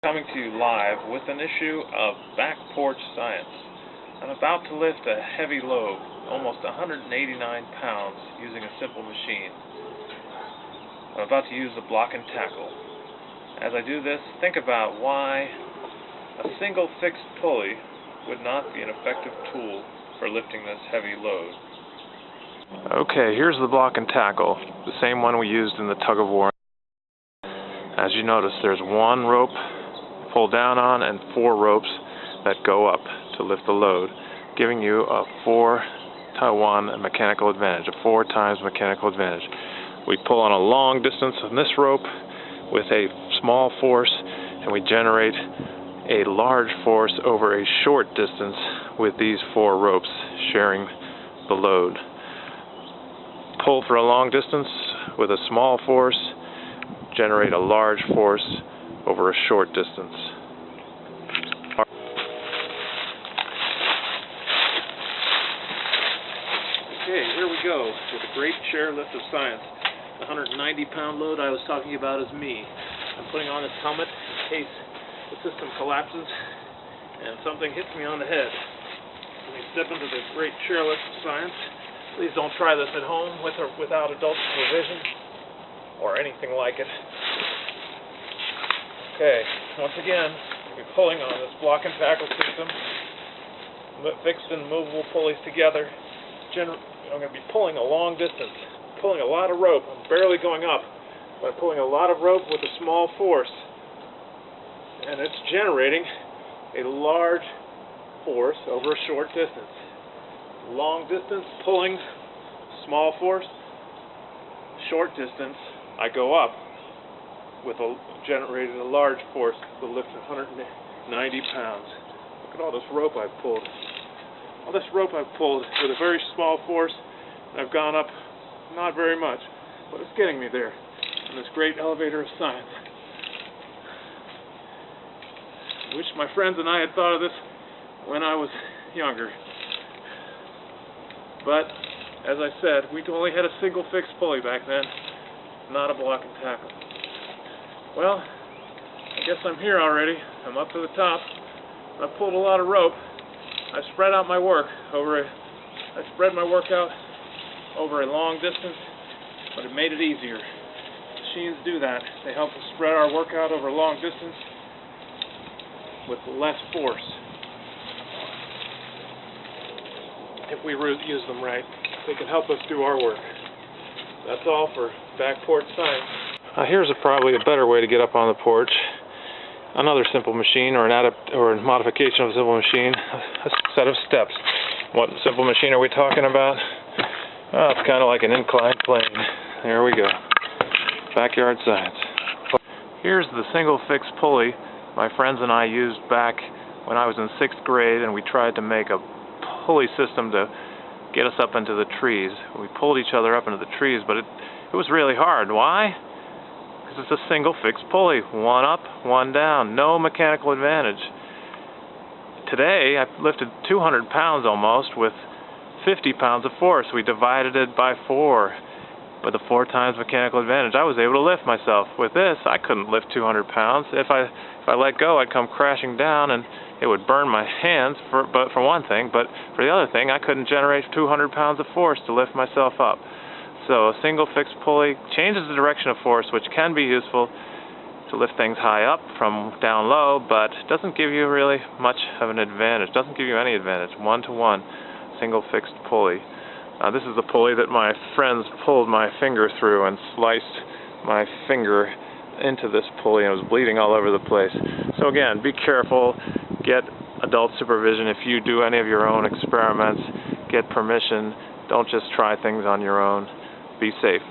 Coming to you live with an issue of back porch science. I'm about to lift a heavy load, almost 189 pounds, using a simple machine. I'm about to use the block and tackle. As I do this, think about why a single fixed pulley would not be an effective tool for lifting this heavy load. Okay, here's the block and tackle, the same one we used in the tug of war. As you notice, there's one rope pull down on and 4 ropes that go up to lift the load, giving you a 4-to-1 mechanical advantage, a 4 times mechanical advantage. We pull on a long distance on this rope with a small force, and we generate a large force over a short distance with these 4 ropes sharing the load. Pull for a long distance with a small force, generate a large force over a short distance. Okay, here we go with a great chairlift of science. The 190-pound load I was talking about is me. I'm putting on this helmet in case the system collapses and something hits me on the head. Let me step into this great chairlift of science. Please don't try this at home with or without adult supervision or anything like it. Okay, once again, we'll be pulling on this block and tackle system, fixed and movable pulleys together. I'm going to be pulling a long distance, pulling a lot of rope. I'm barely going up, but I'm pulling a lot of rope with a small force, and it's generating a large force over a short distance. Long distance pulling, small force. Short distance, I go up with generated a large force to lift 190 pounds. Look at all this rope I've pulled. All this rope I've pulled with a very small force, and I've gone up not very much, but it's getting me there in this great elevator of science. I wish my friends and I had thought of this when I was younger. But, as I said, we only had a single fixed pulley back then, not a block and tackle. Well, I guess I'm here already. I'm up to the top. I've pulled a lot of rope. I spread out my work I spread my work out over a long distance, but it made it easier. Machines do that. They help us spread our work out over a long distance with less force. If we use them right, they can help us do our work. That's all for back porch science. Here's probably a better way to get up on the porch. Another simple machine, or a modification of a simple machine, a set of steps. What simple machine are we talking about? Oh, it's kind of like an inclined plane. There we go. Backyard science. Here's the single fixed pulley my friends and I used back when I was in 6th grade, and we tried to make a pulley system to get us up into the trees. We pulled each other up into the trees, but it was really hard. Why? Because it's a single fixed pulley. One up, one down. No mechanical advantage. Today, I lifted 200 pounds almost with 50 pounds of force. We divided it by 4 with a 4 times mechanical advantage. I was able to lift myself. With this, I couldn't lift 200 pounds. If I let go, I'd come crashing down, and it would burn my hands for one thing, but for the other thing, I couldn't generate 200 pounds of force to lift myself up. So a single fixed pulley changes the direction of force, which can be useful to lift things high up from down low, but doesn't give you really much of an advantage. Doesn't give you any advantage. 1-to-1 single fixed pulley. This is the pulley that my friends pulled my finger through and sliced my finger into this pulley, and it was bleeding all over the place. So again, be careful. Get adult supervision if you do any of your own experiments. Get permission. Don't just try things on your own. Be safe.